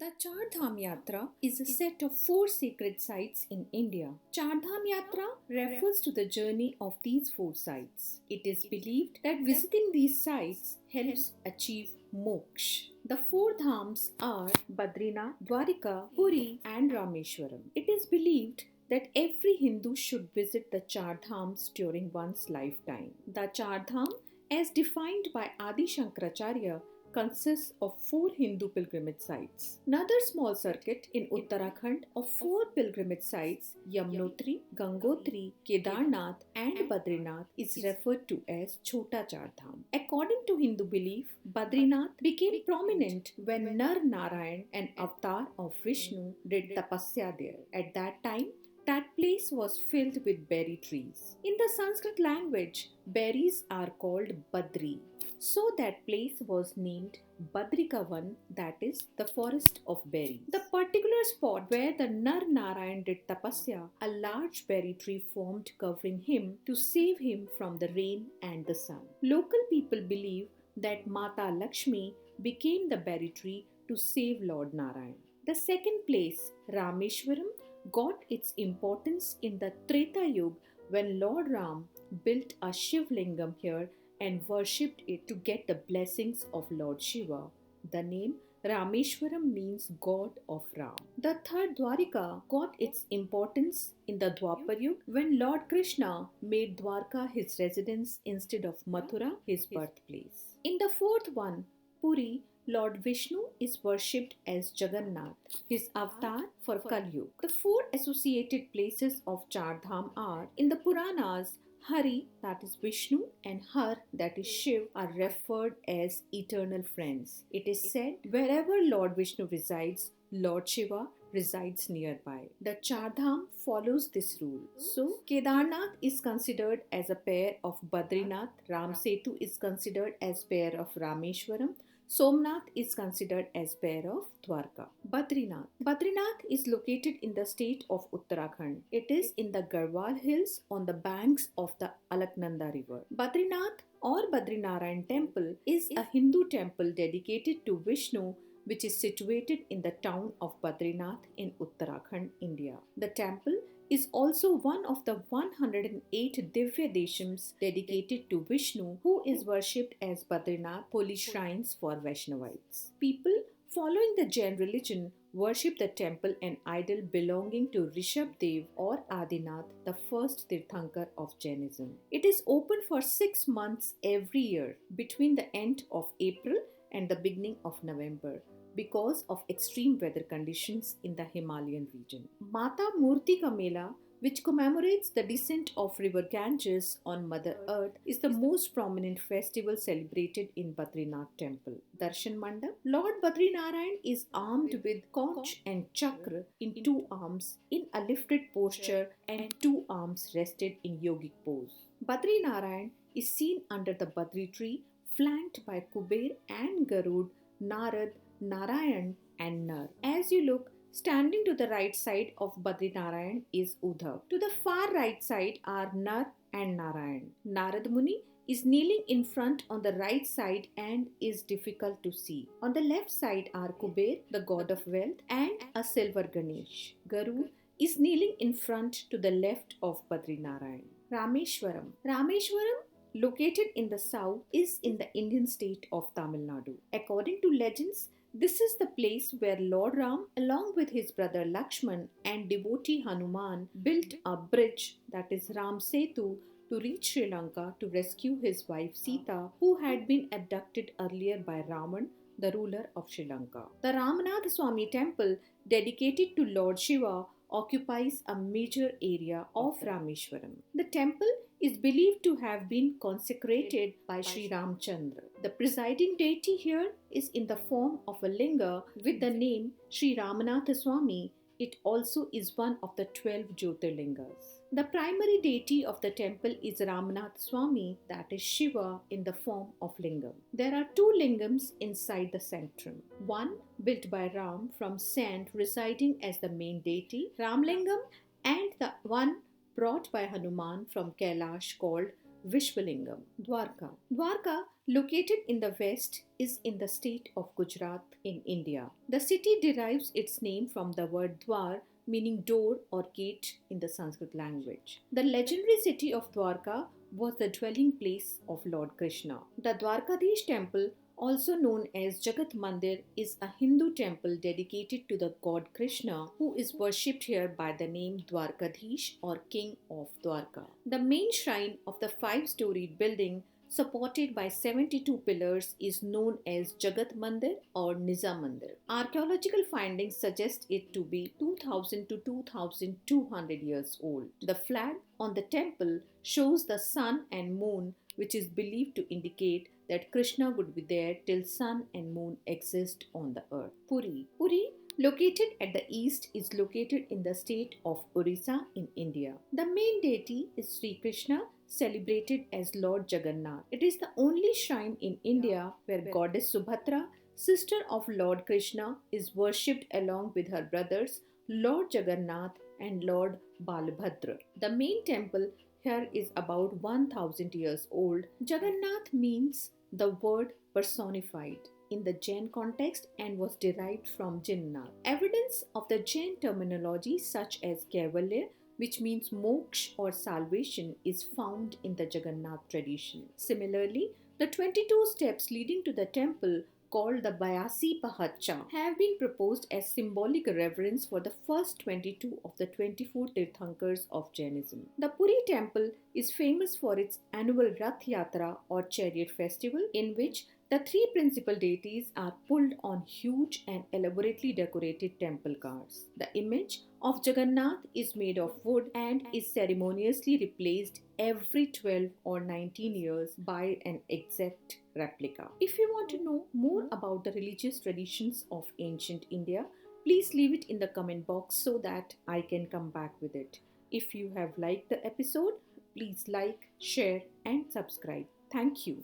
The Char Dham Yatra is a set of four sacred sites in India. Char Dham Yatra refers to the journey of these four sites. It is believed that visiting these sites helps achieve moksha. The four dhams are Badrinath, Dwarika, Puri, and Rameshwaram. It is believed that every Hindu should visit the Char Dhams during one's lifetime. The Char Dham, as defined by Adi Shankaracharya, consists of four Hindu pilgrimage sites. Another small circuit in Uttarakhand of four pilgrimage sites, Yamunotri, Gangotri, Kedarnath, and Badrinath, is referred to as Chota Char Dham. According to Hindu belief, Badrinath became prominent when Nar Narayan, an avatar of Vishnu, did tapasya there. At that time, that place was filled with berry trees. In the Sanskrit language, berries are called Badri. So that place was named Badrikavan, that is, the forest of berries. The particular spot where the Nar Narayan did tapasya, a large berry tree formed covering him to save him from the rain and the sun. Local people believe that Mata Lakshmi became the berry tree to save Lord Narayan. The second place, Rameshwaram, got its importance in the Treta Yuga when Lord Ram built a Shiv Lingam here and worshipped it to get the blessings of Lord Shiva. The name Rameshwaram means God of Ram. The third Dwarika got its importance in the Dwapar Yuga when Lord Krishna made Dwarka his residence instead of Mathura his birthplace. In the fourth one, Puri, Lord Vishnu is worshipped as Jagannath, his avatar for Kali Yuga. The four associated places of Char Dham are in the Puranas. Hari, that is Vishnu, and Har, that is Shiv, are referred as eternal friends. It is said wherever Lord Vishnu resides, Lord Shiva resides nearby. The Char Dham follows this rule. So, Kedarnath is considered as a pair of Badrinath, Ram Setu is considered as pair of Rameshwaram, Somnath is considered as pair of Dwarka. Badrinath. Badrinath is located in the state of Uttarakhand. It is in the Garhwal hills on the banks of the Alaknanda river. Badrinath or Badrinarayan temple is a Hindu temple dedicated to Vishnu which is situated in the town of Badrinath in Uttarakhand, India. The temple is also one of the 108 Divya Deshams dedicated to Vishnu, who is worshipped as Badrinath, holy shrines for Vaishnavites. People following the Jain religion worship the temple and idol belonging to Rishabdev or Adinath, the first Tirthankar of Jainism. It is open for 6 months every year between the end of April and the beginning of November because of extreme weather conditions in the Himalayan region. Mata Murti Ka Mela, which commemorates the descent of river Ganges on Mother Earth, is the most prominent festival celebrated in Badrinath temple. Darshan Mandap. Lord Badrinarayan is armed with conch and chakra in two arms in a lifted posture and two arms rested in yogic pose. Badrinarayan is seen under the Badri tree flanked by Kuber and Garud, Narad, Narayan and Nar. As you look, standing to the right side of Badrinarayan is Uddhav. To the far right side are Nar and Narayan. Narad Muni is kneeling in front on the right side and is difficult to see. On the left side are Kuber, the god of wealth, and a silver Ganesh. Garud is kneeling in front to the left of Badrinarayan. Rameshwaram. Rameshwaram, located in the south, is in the Indian state of Tamil Nadu. According to legends, this is the place where Lord Ram, along with his brother Lakshman and devotee Hanuman, built a bridge, that is Ram Setu, to reach Sri Lanka to rescue his wife Sita, who had been abducted earlier by Ravan, the ruler of Sri Lanka. The Ramanath Swami temple, dedicated to Lord Shiva, occupies a major area of Rameshwaram. The temple is believed to have been consecrated by Sri Ramchandra. The presiding deity here is in the form of a linga with the name Sri Ramanatha Swami. It also is one of the 12 Jyotirlingas. The primary deity of the temple is Ramanath Swami, that is Shiva, in the form of lingam. There are two lingams inside the sanctum. One built by Ram from sand residing as the main deity, Ramlingam, and the one brought by Hanuman from Kailash called Vishwalingam. Dwarka. Dwarka, located in the west, is in the state of Gujarat in India. The city derives its name from the word Dwar, meaning door or gate in the Sanskrit language. The legendary city of Dwarka was the dwelling place of Lord Krishna. The Dwarkadhish temple, also known as Jagat Mandir, is a Hindu temple dedicated to the god Krishna, who is worshipped here by the name Dwarkadhish or King of Dwarka. The main shrine of the five-storied building, supported by 72 pillars, is known as Jagat Mandir or Nizam Mandir. Archaeological findings suggest it to be 2000 to 2200 years old. The flag on the temple shows the sun and moon, which is believed to indicate that Krishna would be there till sun and moon exist on the earth. Puri. Puri, located at the east, is located in the state of Orissa in India. The main deity is Sri Krishna, celebrated as Lord Jagannath. It is the only shrine in India where goddess Subhadra, sister of Lord Krishna, is worshipped along with her brothers Lord Jagannath and Lord Balabhadra. The main temple here is about 1000 years old. Jagannath means the word personified in the Jain context and was derived from Jinnnath. Evidence of the Jain terminology such as Kaivalya, which means moksha or salvation, is found in the Jagannath tradition. Similarly, the 22 steps leading to the temple, called the Bayasi Pahacha, have been proposed as symbolic reverence for the first 22 of the 24 Tirthankars of Jainism. The Puri temple is famous for its annual Rath Yatra or chariot festival, in which the three principal deities are pulled on huge and elaborately decorated temple cars. The image of Jagannath is made of wood and is ceremoniously replaced every 12 or 19 years by an exact replica. If you want to know more about the religious traditions of ancient India, please leave it in the comment box so that I can come back with it. If you have liked the episode, please like, share, and subscribe. Thank you.